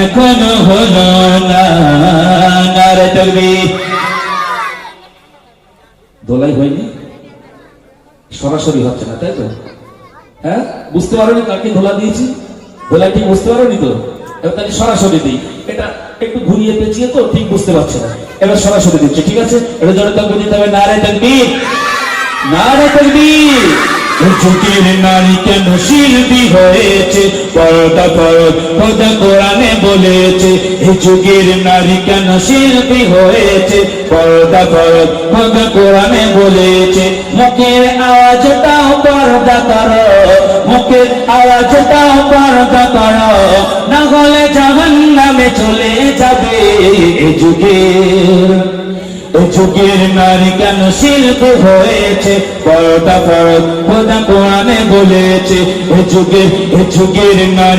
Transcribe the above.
এখনো হলো না। নারে তাকবীর। দোলাই হয়নি, সরাসরি হচ্ছে না, তাই তো? হ্যাঁ, বুঝতে পারোনি কাকে ধোলা দিয়েছি? ধোলাই ঠিক বুঝতে পারোনি তো? এবার তাহলে সরাসরি দিই। এটা একটু ঘুরিয়ে পেঁচিয়ে তো ঠিক বুঝতে পারছে না, এবার সরাসরি দিচ্ছি, ঠিক আছে? এটা জোরে তাকবীর দিতে হবে। নারে তাকবীর, নারে তাকবীর। যুগের নারী কেন শিল্পী হয়েছে, পর্দা ফরজ খোদা কোরআনে বলেছে। এই যুগের নারী কেন শিল্পী হয়েছে, পর্দা ফরজ খোদা কোরআনে বলেছে। মুখের আওয়াজটাও পর্দা করো, মুখের আওয়াজটাও পর্দা করো, না হলে জাহান্নামে চলে যাবে। এই যুগের নারী কেন শিল্পী হয়েছে, পর্দা ফরজ খোদা কোরআনে বলেছে। এই যুগের নারী